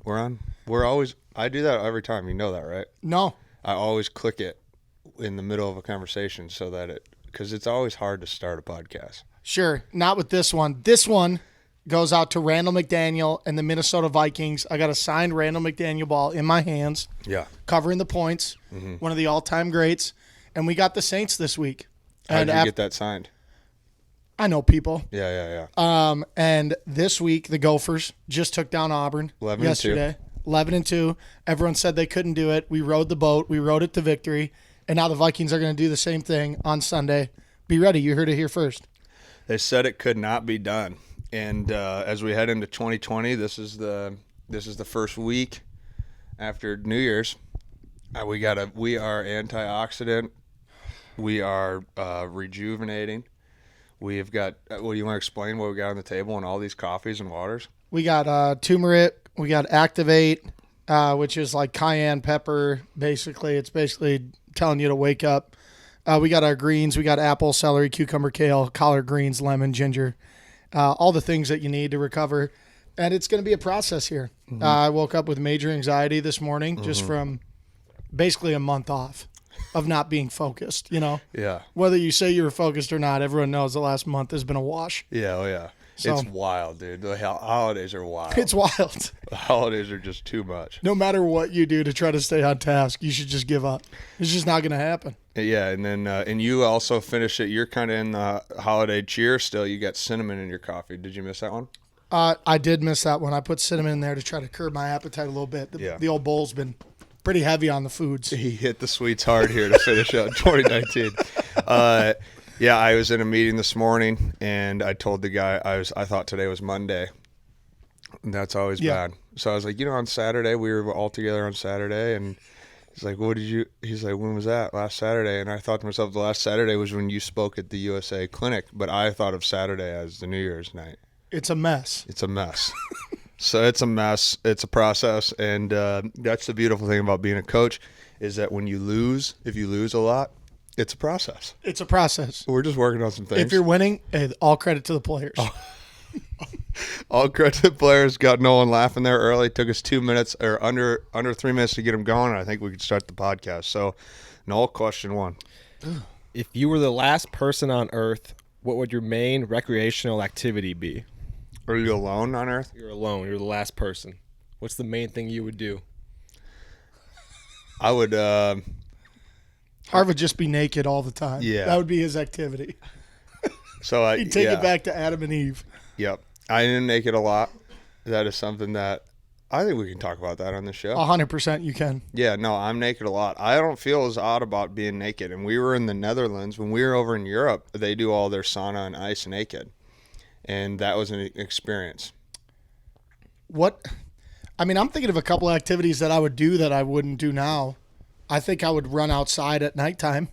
We're on. I do that every time. You know that, right? No. I always click it in the middle of a conversation because it's always hard to start a podcast. Sure. Not with this one. This one goes out to Randall McDaniel and the Minnesota Vikings. I got a signed Randall McDaniel ball in my hands. Yeah. Covering the points. Mm-hmm. One of the all-time greats. And we got the Saints this week. How did you get that signed? I know people. Yeah. And this week, the Gophers just took down Auburn 11-2. yesterday. 11-2. Everyone said they couldn't do it. We rode the boat. We rode it to victory. And now the Vikings are going to do the same thing on Sunday. Be ready. You heard it here first. They said it could not be done. And as we head into 2020, this is the first week after New Year's. We are antioxidant. We are rejuvenating. We have got. What do you want to explain? What we got on the table and all these coffees and waters? We got turmeric. We got Activate, which is like cayenne pepper. Basically, it's basically telling you to wake up. We got our greens. We got apple, celery, cucumber, kale, collard greens, lemon, ginger. All the things that you need to recover. And it's going to be a process here. Mm-hmm. I woke up with major anxiety this morning just from basically a month off of not being focused, you know? Yeah. Whether you say you were focused or not, everyone knows the last month has been a wash. Yeah, oh yeah. So, it's wild, dude. The holidays are wild. It's wild. The holidays are just too much. No matter what you do to try to stay on task, you should just give up. It's just not going to happen. Yeah, and then and you also finish it. You're kind of in the holiday cheer still. You got cinnamon in your coffee. Did you miss that one? I did miss that one. I put cinnamon in there to try to curb my appetite a little bit. The old bowl's been pretty heavy on the foods. He hit the sweets hard here to finish out 2019. Yeah, I was in a meeting this morning, and I told the guy I thought today was Monday. And that's always bad. So I was like, on Saturday, we were all together on Saturday, and he's like, he's like, when was that? Last Saturday. And I thought to myself, the last Saturday was when you spoke at the USA Clinic, but I thought of Saturday as the New Year's night. It's a mess. It's a mess. So it's a mess. It's a process, and that's the beautiful thing about being a coach is that when you lose, if you lose a lot, it's a process. It's a process. We're just working on some things. If you're winning, all credit to the players. Oh. All credit to the players. Got no one laughing there early. Took us 2 minutes or under 3 minutes to get them going. And I think we could start the podcast. So, Noel, question one. If you were the last person on Earth, what would your main recreational activity be? Are you alone on Earth? You're alone. You're the last person. What's the main thing you would do? I would... Harv would just be naked all the time. Yeah. That would be his activity. So he'd take it back to Adam and Eve. Yep. I am naked a lot. That is something that I think we can talk about that on the show. 100% you can. Yeah, no, I'm naked a lot. I don't feel as odd about being naked. And we were in the Netherlands. When we were over in Europe, they do all their sauna and ice naked. And that was an experience. I'm thinking of a couple of activities that I would do that I wouldn't do now. I think I would run outside at nighttime.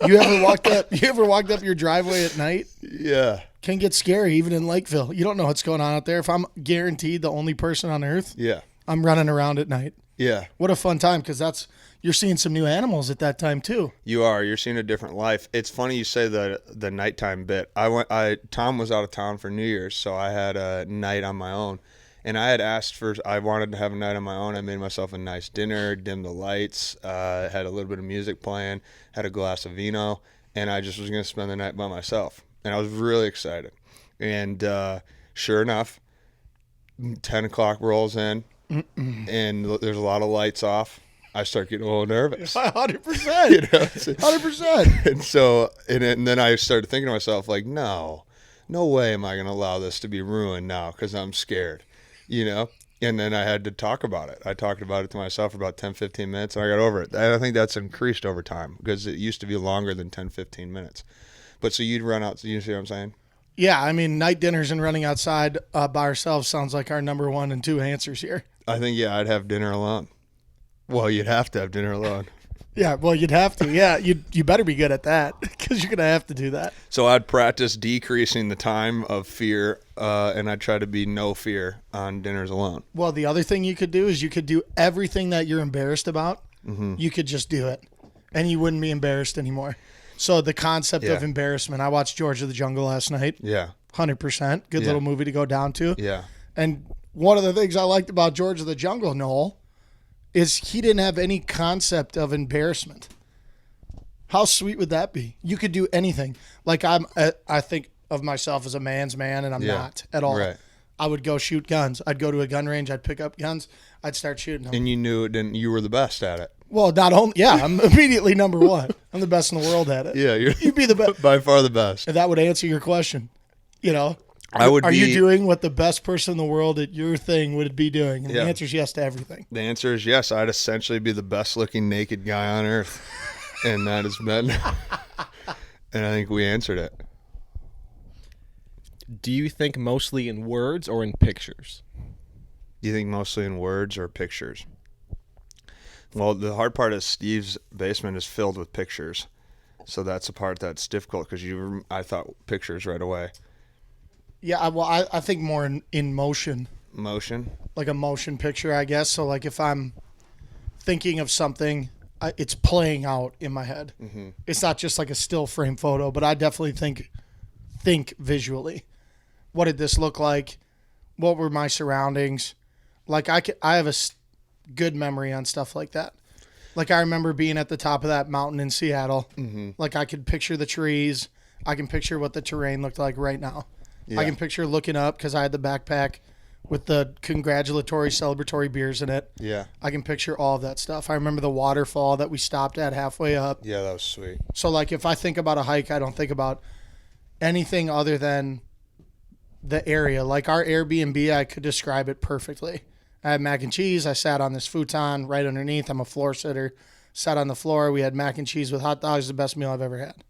You ever walked up your driveway at night? Yeah. Can get scary even in Lakeville. You don't know what's going on out there. If I'm guaranteed the only person on earth, I'm running around at night. Yeah. What a fun time, because you're seeing some new animals at that time too. You are. You're seeing a different life. It's funny you say the nighttime bit. Tom was out of town for New Year's, so I had a night on my own. And I had asked I wanted to have a night on my own. I made myself a nice dinner, dimmed the lights, had a little bit of music playing, had a glass of vino, and I just was going to spend the night by myself. And I was really excited. And sure enough, 10 o'clock rolls in, and there's a lot of lights off. I start getting a little nervous. 100%. 100%. And then I started thinking to myself, like, no way am I going to allow this to be ruined now because I'm scared. And then I had to talk about it. I talked about it to myself for about 10, 15 minutes, and I got over it. And I think that's increased over time because it used to be longer than 10, 15 minutes. But so you'd run out. You see what I'm saying? Yeah, night dinners and running outside by ourselves sounds like our number 1 and 2 answers here. I think, I'd have dinner alone. Well, you'd have to have dinner alone. Yeah, well, you'd have to. Yeah, you better be good at that because you're going to have to do that. So I'd practice decreasing the time of fear, and I'd try to be no fear on dinners alone. Well, the other thing you could do is you could do everything that you're embarrassed about. Mm-hmm. You could just do it, and you wouldn't be embarrassed anymore. So the concept of embarrassment. I watched George of the Jungle last night. Yeah. 100%. Good Yeah. little movie to go down to. Yeah. And one of the things I liked about George of the Jungle, Noel, is he didn't have any concept of embarrassment. How sweet would that be? You could do anything. Like I think of myself as a man's man, and I'm Yeah. not at all. Right. I would go shoot guns. I'd go to a gun range. I'd pick up guns. I'd start shooting them. And you knew it, and you were the best at it. Well, not only, yeah, I'm immediately number one. I'm the best in the world at it. Yeah, You'd be the best. by far the best. And that would answer your question. You know, I would are be, you doing what the best person in the world at your thing would be doing? And Yeah. the answer is yes to everything. The answer is yes. I'd essentially be the best looking naked guy on earth. And that has been, and I think we answered it. Do you think mostly in words or in pictures? Do you think mostly in words or pictures? Well, the hard part is Steve's basement is filled with pictures. So that's the part that's difficult because I thought pictures right away. Yeah, I think more in motion, Motion? like a motion picture, I guess. So like if I'm thinking of something, it's playing out in my head. Mm-hmm. It's not just like a still frame photo, but I definitely think visually. What did this look like? What were my surroundings? Like I have a good memory on stuff like that. Like I remember being at the top of that mountain in Seattle. Mm-hmm. Like I could picture the trees. I can picture what the terrain looked like right now. Yeah. I can picture looking up because I had the backpack with the congratulatory, celebratory beers in it. Yeah. I can picture all of that stuff. I remember the waterfall that we stopped at halfway up. Yeah, that was sweet. So like if I think about a hike, I don't think about anything other than the area. Like our Airbnb, I could describe it perfectly. I had mac and cheese. I sat on this futon right underneath. I'm a floor sitter. Sat on the floor. We had mac and cheese with hot dogs. The best meal I've ever had.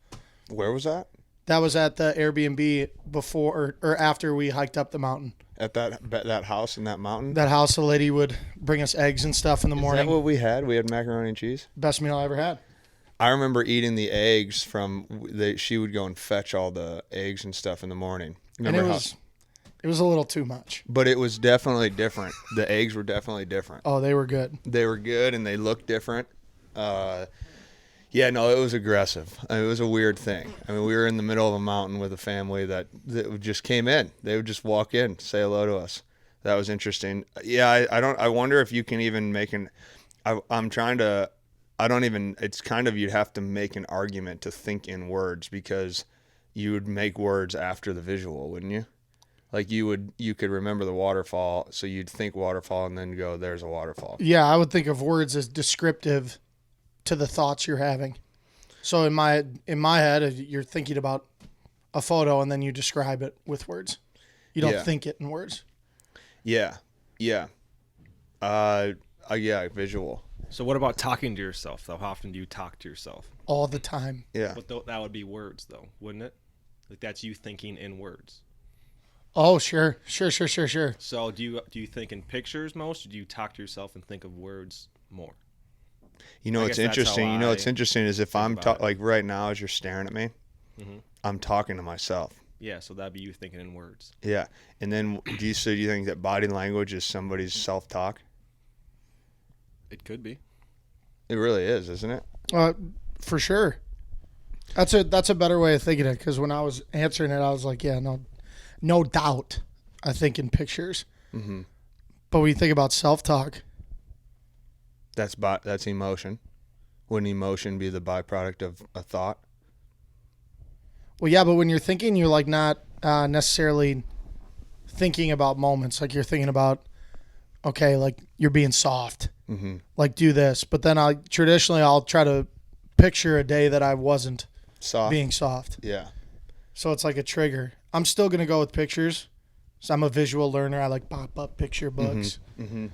Where was that? That was at the Airbnb before or after we hiked up the mountain. At that house in that mountain? That house, the lady would bring us eggs and stuff in the Is morning. that what we had? We had macaroni and cheese? Best meal I ever had. I remember eating the eggs she would go and fetch all the eggs and stuff in the morning. Remember And it was a little too much. But it was definitely different. The eggs were definitely different. Oh, they were good. They were good and they looked different. Yeah, no, it was aggressive. I mean, it was a weird thing. I mean, we were in the middle of a mountain with a family that just came in. They would just walk in, say hello to us. That was interesting. Yeah, I wonder if you can even make it's kind of, you'd have to make an argument to think in words because you would make words after the visual, wouldn't you? Like you could remember the waterfall, so you'd think waterfall and then go, there's a waterfall. Yeah, I would think of words as descriptive to the thoughts you're having. So in my head, you're thinking about a photo and then you describe it with words. You don't think it in words. Yeah. Visual. So what about talking to yourself, though? How often do you talk to yourself? All the time. Yeah. But that would be words, though, wouldn't it? Like that's you thinking in words. Oh, sure. So do you think in pictures most, or do you talk to yourself and think of words more? You know what's interesting? You know what's interesting is if I'm like right now as you're staring at me, Mm-hmm. I'm talking to myself. Yeah, so that'd be you thinking in words. Yeah, and then do you think that body language is somebody's self-talk? It could be. It really is, isn't it? For sure. That's a better way of thinking it because when I was answering it, I was like, yeah, no doubt. I think in pictures. Mm-hmm. But when you think about self-talk, that's emotion. Wouldn't emotion be the byproduct of a thought? well, yeah, but when you're thinking, you're like not necessarily thinking about moments. Like you're thinking about, okay, like you're being soft. Mm-hmm. Like do this. But then I'll try to picture a day that I wasn't Soft. being soft. Yeah. So it's like a trigger. I'm still going to go with pictures. So I'm a visual learner. I like pop up picture books. Mm-hmm.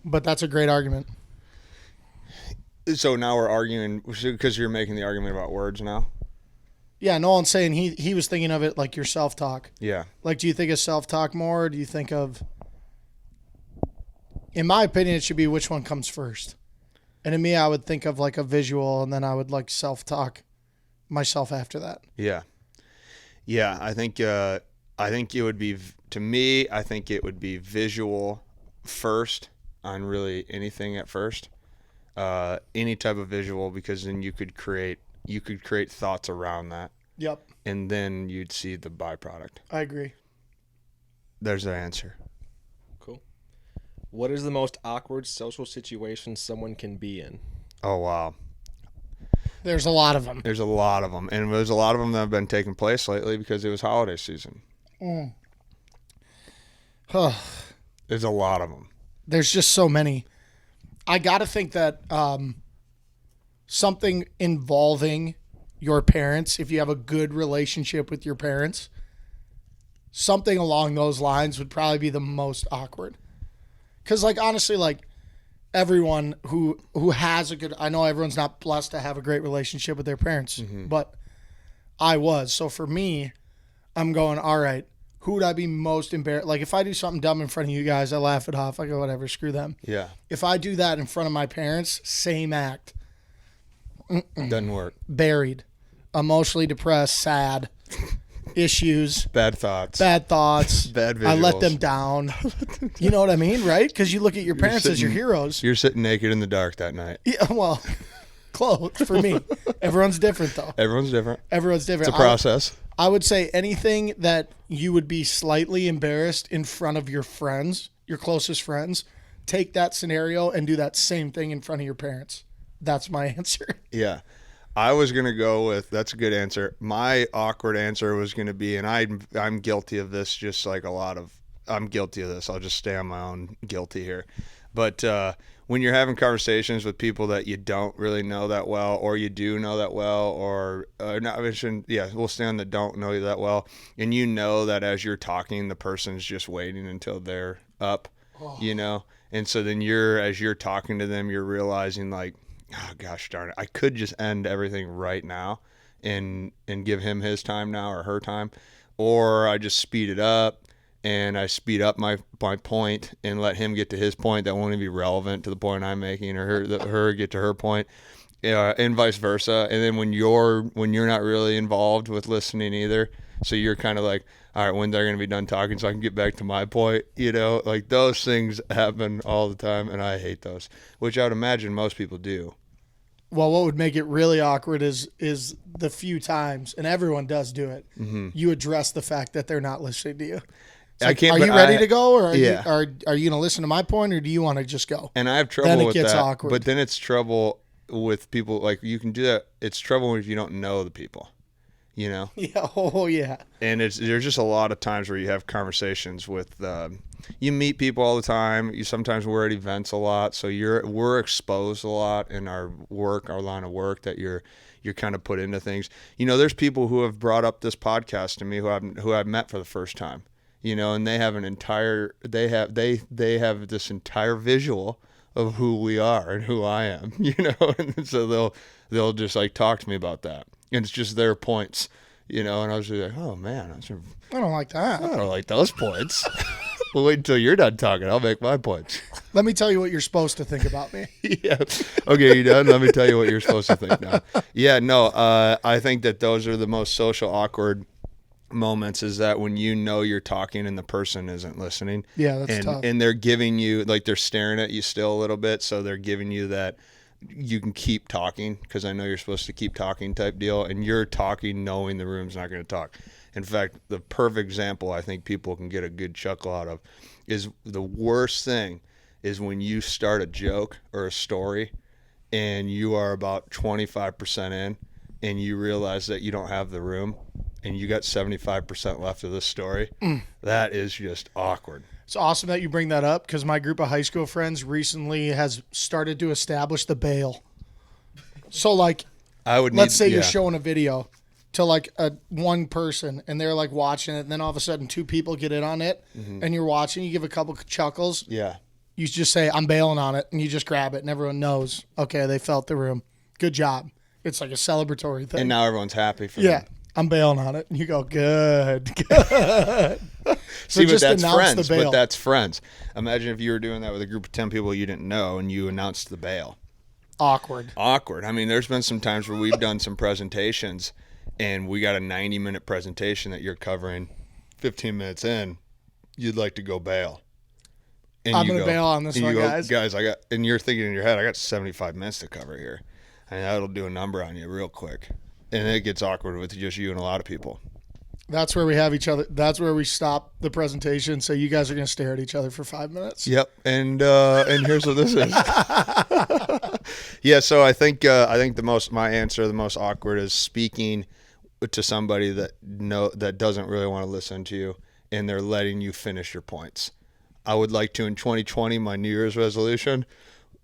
But that's a great argument. So now we're arguing because you're making the argument about words now. Yeah, Nolan's saying he was thinking of it like your self-talk. Yeah. Like, do you think of self-talk more, or do you think of... In my opinion, it should be which one comes first. And to me, I would think of like a visual, and then I would like self-talk myself after that. Yeah. Yeah, I think it would be, to me, I think it would be visual first on really anything at first. Any type of visual, because then you could create thoughts around that. Yep. and then you'd see the byproduct. I agree. There's the answer. Cool. What is the most awkward social situation someone can be in? Oh, wow. There's a lot of them. There's a lot of them. And there's a lot of them that have been taking place lately because it was holiday season. There's a lot of them. There's just so many. I got to think that something involving your parents, if you have a good relationship with your parents, something along those lines would probably be the most awkward. Because, like, honestly, like, everyone who has a good, I know everyone's not blessed to have a great relationship with their parents, but I was. So for me, I'm going, all right, who would I be most embarrassed? Like, if I do something dumb in front of you guys, I laugh it off. I go, whatever, screw them. Yeah. If I do that in front of my parents, same act. Doesn't work. Buried. Emotionally depressed, sad, issues. Bad thoughts. Bad thoughts. Bad visuals. I let them down. You know what I mean, right? Because you look at your parents as your heroes. You're sitting naked in the dark that night. Yeah, well, close for me. Everyone's different, though. Everyone's different. Everyone's different. It's a process. I would say anything that you would be slightly embarrassed in front of your friends, your closest friends, take that scenario and do that same thing in front of your parents. That's my answer. Yeah. I was going to go with, that's a good answer. My awkward answer was going to be, and I'm guilty of this, just like a lot of, I'm guilty of this. I'll just stay on my own guilty here. But when you're having conversations with people that you don't really know that well, or you do know that well, or not, we'll stay on the don't know you that well, and you know that as you're talking, the person's just waiting until they're up, you know? And so then as you're talking to them, you're realizing like, oh, gosh darn it, I could just end everything right now and give him his time now or her time, or I just speed it up and I speed up my point and let him get to his point that won't even be relevant to the point I'm making, or her get to her point, and vice versa. And then when you're not really involved with listening either, so you're kind of like, all right, when they're going to be done talking so I can get back to my point, you know, like those things happen all the time, and I hate those, which I would imagine most people do. Well, what would make it really awkward is the few times, and everyone does do it, you address the fact that they're not listening to you. Like, are you ready to go, or are you going to listen to my point, or do you want to just go? And I have trouble then it with gets that. Awkward. But then it's trouble with people, like you can do that. It's trouble if you don't know the people, you know? Yeah. Oh, yeah. And there's just a lot of times where you have conversations with, you meet people all the time. Sometimes we're at events a lot, so we're exposed a lot in our line of work, that you're kind of put into things. You know, there's people who have brought up this podcast to me who I've met for the first time. You know, and they have they have this entire visual of who we are and who I am, you know, and so they'll just like talk to me about that, and it's just their points, you know, and I was just like, oh man, I don't like that. I don't like those points. Well, wait until you're done talking. I'll make my points. Let me tell you what you're supposed to think about me. Yeah. Okay, you done? Let me tell you what you're supposed to think now. Yeah, no, I think that those are the most social awkward moments, is that when you know you're talking and the person isn't listening. Yeah, that's tough. And they're giving you, like, they're staring at you still a little bit, so they're giving you that you can keep talking because I know you're supposed to keep talking type deal, and you're talking knowing the room's not going to talk. In fact, the perfect example I think people can get a good chuckle out of is the worst thing is when you start a joke or a story and you are about 25% in and you realize that you don't have the room and you got 75% left of this story. That is just awkward. It's awesome that you bring that up, because my group of high school friends recently has started to establish the bail. So, like, let's say you're showing a video to like one person and they're like watching it, and then all of a sudden two people get in on it, and you're watching, you give a couple chuckles. Yeah. You just say, I'm bailing on it, and you just grab it, and everyone knows, okay, they felt the room. Good job. It's like a celebratory thing. And now everyone's happy for them. I'm bailing on it. And you go, good. So see, just but that's announce friends. the bail. But that's friends. Imagine if you were doing that with a group of 10 people you didn't know and you announced the bail. Awkward. I mean, there's been some times where we've done some presentations and we got a 90-minute presentation that you're covering. 15 minutes in, you'd like to go bail. And I'm going to bail on this one, guys. Guys, and you're thinking in your head, I got 75 minutes to cover here. And that'll do a number on you real quick. and it gets awkward with just you and a lot of people. That's where we have each other. That's where we stop the presentation. So you guys are going to stare at each other for 5 minutes. Yep, and here's what this is. Yeah, so I think my answer, the most awkward, is speaking to somebody that doesn't really want to listen to you, and they're letting you finish your points. I would like to, in 2020, my New Year's resolution,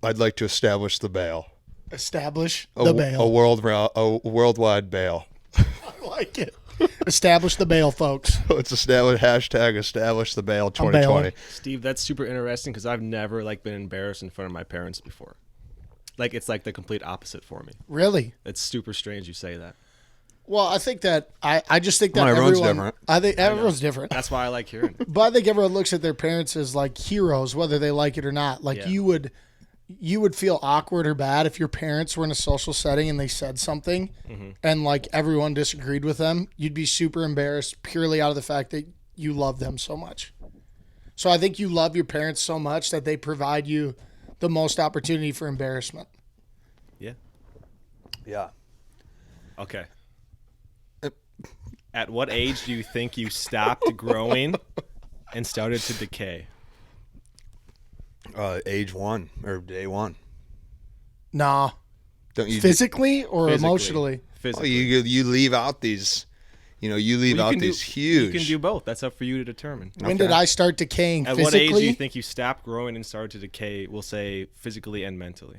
I'd like to establish the bail. Establish the bail. A worldwide bail. I like it. Establish the bail, folks. It's establish the bail 2020. bailing. Steve, that's super interesting because I've never been embarrassed in front of my parents before. It's the complete opposite for me. Really? It's super strange you say that. Well, I think that I just think that everyone's different. I think everyone's different. That's why I like hearing it. But I think everyone looks at their parents as like heroes, whether they like it or not. Like you would feel awkward or bad if your parents were in a social setting and they said something and like everyone disagreed with them. You'd be super embarrassed purely out of the fact that you love them so much. So I think you love your parents so much that they provide you the most opportunity for embarrassment. Yeah. Yeah. Okay. At what age do you think you stopped growing and started to decay? Age 1 or day 1. Nah. Don't you Physically or emotionally? Physically. you leave out these, these huge. You can do both. That's up for you to determine. When did I start decaying At physically? what age do you think you stopped growing and started to decay, we'll say physically and mentally?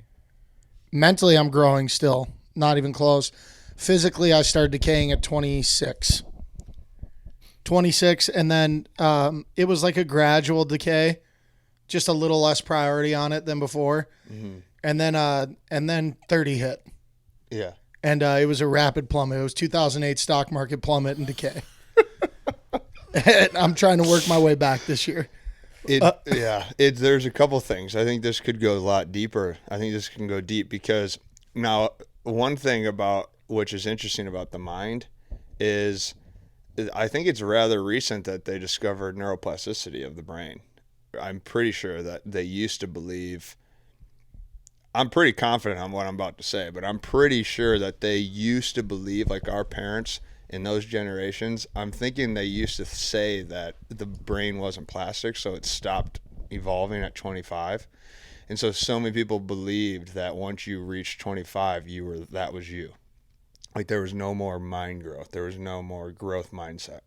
Mentally, I'm growing still. Not even close. Physically, I started decaying at 26. 26, and then it was like a gradual decay, just a little less priority on it than before. Mm-hmm. And then 30 hit. Yeah. And it was a rapid plummet. It was 2008 stock market plummet and decay. And I'm trying to work my way back this year. There's a couple things. I think this could go a lot deeper. I think this can go deep because now one thing about which is interesting about the mind is I think it's rather recent that they discovered neuroplasticity of the brain. I'm pretty sure that they used to believe, I'm pretty confident on what I'm about to say, but I'm pretty sure that they used to believe, like our parents in those generations, I'm thinking they used to say that the brain wasn't plastic, so it stopped evolving at 25. And so many people believed that once you reached 25, that was you. Like there was no more mind growth. There was no more growth mindset.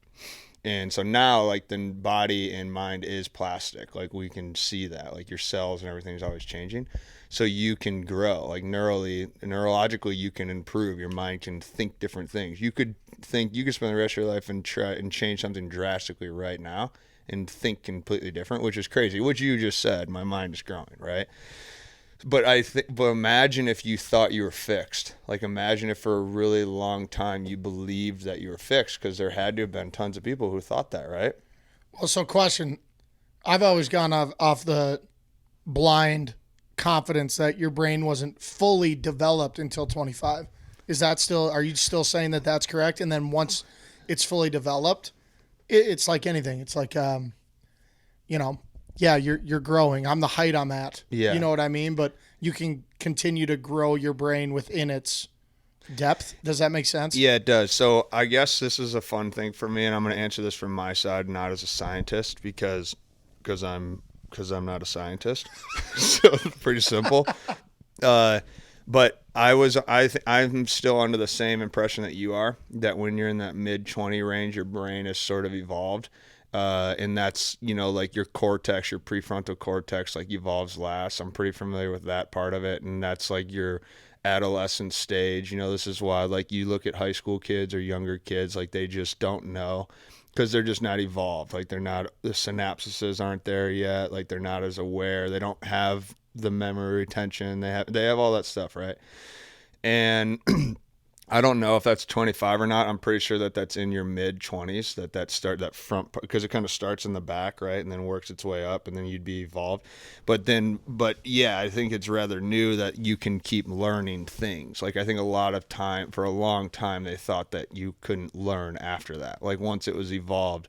And so now like the body and mind is plastic. Like we can see that, like your cells and everything is always changing. So you can grow, like neurologically you can improve. Your mind can think different things. You could spend the rest of your life and try and change something drastically right now and think completely different, which is crazy, which you just said, my mind is growing, right? But but imagine if you thought you were fixed. Like imagine if for a really long time you believed that you were fixed, because there had to have been tons of people who thought that, right? Well, so question, I've always gone off the blind confidence that your brain wasn't fully developed until 25. Are you still saying that that's correct? And then once it's fully developed, it's like anything. It's like, you're growing. I'm the height I'm at. Yeah. You know what I mean? But you can continue to grow your brain within its depth. Does that make sense? Yeah, it does. So I guess this is a fun thing for me, and I'm going to answer this from my side, not as a scientist, because I'm not a scientist. So pretty simple. But I'm still under the same impression that you are, that when you're in that mid-20 range, your brain is sort of evolved. And that's, like your cortex, your prefrontal cortex, like evolves last. I'm pretty familiar with that part of it. And that's like your adolescent stage. This is why, like, you look at high school kids or younger kids, like they just don't know because they're just not evolved. Like the synapses aren't there yet. Like they're not as aware. They don't have the memory retention. They have all that stuff, right? And I don't know if that's 25 or not. I'm pretty sure that that's in your mid 20s, that front, because it kind of starts in the back, right, and then works its way up, and then you'd be evolved. But yeah, I think it's rather new that you can keep learning things. Like I think for a long time, they thought that you couldn't learn after that. Like once it was evolved,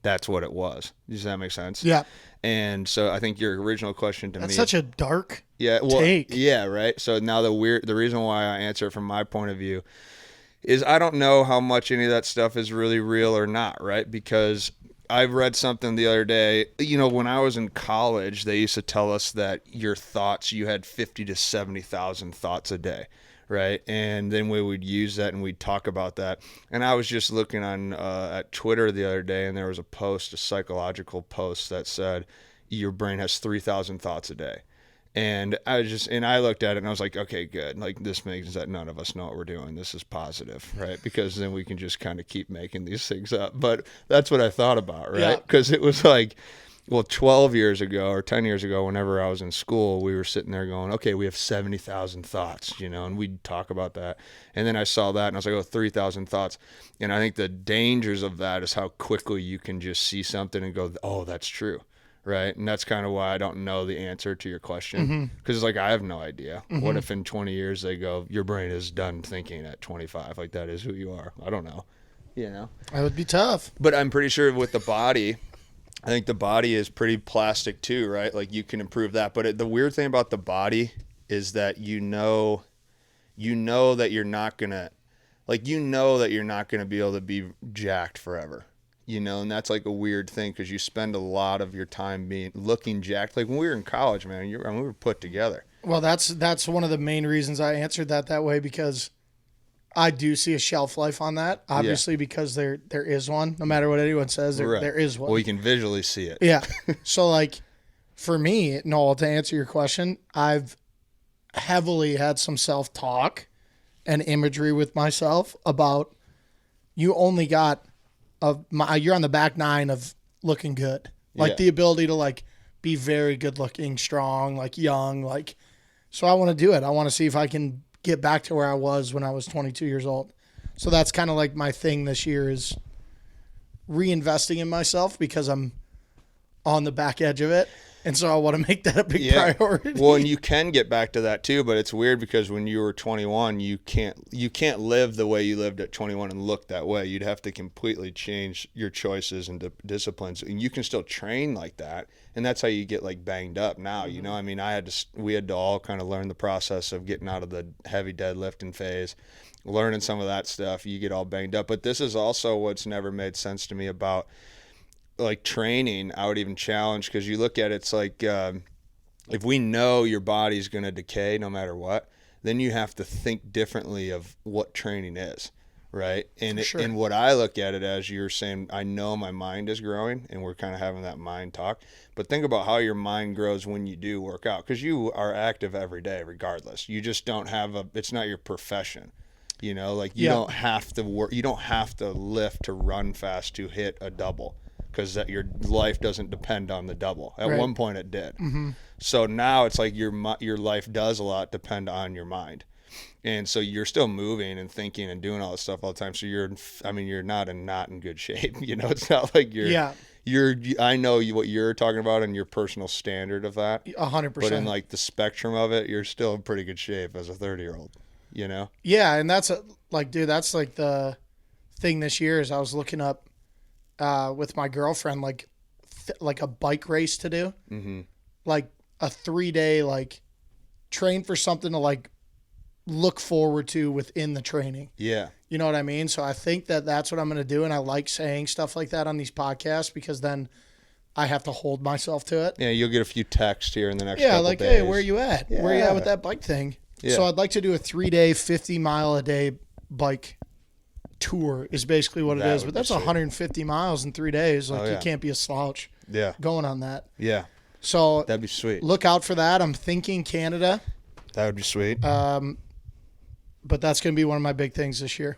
that's what it was. Does that make sense? Yeah. And so I think your original question to me. That's such a dark take. Take. Yeah, right. So now the reason why I answer it from my point of view is I don't know how much any of that stuff is really real or not, right? Because I read something the other day, when I was in college, they used to tell us that your thoughts, you had 50 to 70,000 thoughts a day, right? And then we would use that and we'd talk about that. And I was just looking on at Twitter the other day, and there was a psychological post that said your brain has 3,000 thoughts a day. And I looked at it and I was like, okay, good. Like, this means that none of us know what we're doing. This is positive, right? Because then we can just kind of keep making these things up. But that's what I thought about, right? Because it was like, 12 years ago or 10 years ago, whenever I was in school, we were sitting there going, okay, we have 70,000 thoughts, and we'd talk about that. And then I saw that and I was like, 3,000 thoughts. And I think the dangers of that is how quickly you can just see something and go, oh, that's true. Right. And that's kind of why I don't know the answer to your question, because it's like, I have no idea. What if in 20 years they go, your brain is done thinking at 25? Like, that is who you are. I don't know. That would be tough. But I'm pretty sure with the body, I think the body is pretty plastic too, right? Like, you can improve that. But the weird thing about the body is that that you're not going to, that you're not going to be able to be jacked forever. And that's like a weird thing, because you spend a lot of your time looking jacked. Like when we were in college, man, we were put together. Well, that's one of the main reasons I answered that way, because I do see a shelf life on that, obviously, because there is one. No matter what anyone says, there is one. Well, you can visually see it. Yeah. So, like, for me, Noel, to answer your question, I've heavily had some self-talk and imagery with myself about, you only got you're on the back nine of looking good. Like, the ability to, like, be very good looking, strong, like, young, like, so I want to do it. I want to see if I can get back to where I was when I was 22 years old. So that's kind of like my thing this year, is reinvesting in myself, because I'm on the back edge of it. And so I want to make that a big priority. Well, and you can get back to that too, but it's weird because when you were 21, you can't live the way you lived at 21 and look that way. You'd have to completely change your choices and disciplines. And you can still train like that, and that's how you get like banged up now. I mean, we had to all kind of learn the process of getting out of the heavy deadlifting phase, learning some of that stuff. You get all banged up, but this is also what's never made sense to me about, like, training. I would even challenge, because you look at it, it's like, if we know your body's going to decay no matter what, then you have to think differently of what training is, right? And and what I look at it as, you're saying, I know my mind is growing, and we're kind of having that mind talk, but think about how your mind grows when you do work out, because you are active every day regardless. You just don't have it's not your profession. You don't have to work, you don't have to lift to run fast to hit a double, because that your life doesn't depend on the double. At one point it did. So now it's like your life does a lot depend on your mind. And so you're still moving and thinking and doing all this stuff all the time. So you're not in good shape. It's not like I know what you're talking about and your personal standard of that. 100%. But in like the spectrum of it, you're still in pretty good shape as a 30-year-old, Yeah. And that's that's like the thing this year, is I was looking up, with my girlfriend, like a bike race to do, like a 3-day, like, train for something to, like, look forward to within the training. Yeah. You know what I mean? So I think that's what I'm going to do. And I like saying stuff like that on these podcasts, because then I have to hold myself to it. Yeah. You'll get a few texts here in the next couple like, days. hey, where are you at? Yeah. Where are you at with that bike thing? Yeah. So I'd like to do a 3-day, 50-mile-a-day bike tour is basically what it is, but that's 150 miles in 3 days. Like, you can't be a slouch going on that. Yeah. So that'd be sweet. Look out for that. I'm thinking Canada. That would be sweet. But that's going to be one of my big things this year.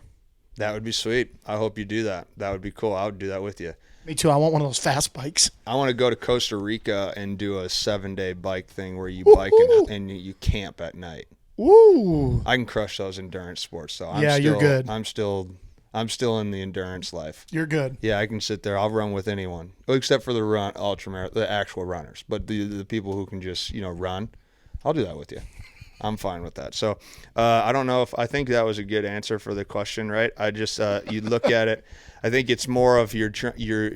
That would be sweet. I hope you do that. That would be cool. I would do that with you. Me too. I want one of those fast bikes. I want to go to Costa Rica and do a 7-day bike thing where you bike and you camp at night. Woo! I can crush those endurance sports, though. You're good. I'm still in the endurance life. You're good. Yeah, I can sit there. I'll run with anyone, except for the actual runners. But the people who can just run, I'll do that with you. I'm fine with that. So I don't know I think that was a good answer for the question, right? I just you look at it. I think it's more of your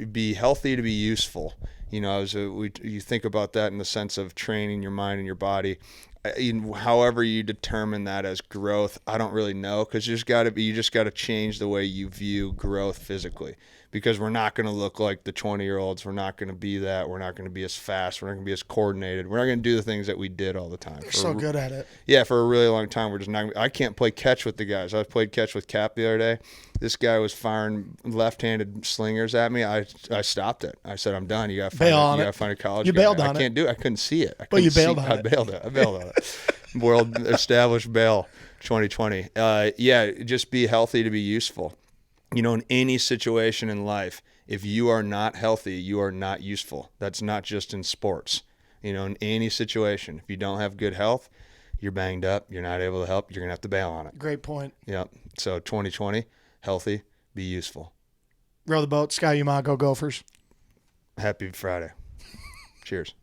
be healthy to be useful. You think about that in the sense of training your mind and your body. however you determine that as growth, I don't really know, because you just got to change the way you view growth physically, because we're not going to look like the 20-year-olds. We're not going to be that. We're not going to be as fast. We're not going to be as coordinated. We're not going to do the things that we did all the time. You're so good at it. Yeah, for a really long time, we're just not. I can't play catch with the guys. I played catch with Cap the other day. This guy was firing left-handed slingers at me. I stopped it. I said, "I'm done. You got to find a college." You guy. bailed on it. I can't do it. I couldn't see it. But you bailed on it. I bailed on it. World established bail 2020. Yeah, just be healthy to be useful. In any situation in life, if you are not healthy, you are not useful. That's not just in sports. In any situation, if you don't have good health, you're banged up, you're not able to help, you're going to have to bail on it. Great point. Yep. So 2020, healthy, be useful. Row the boat, Sky Umago Gophers. Happy Friday. Cheers.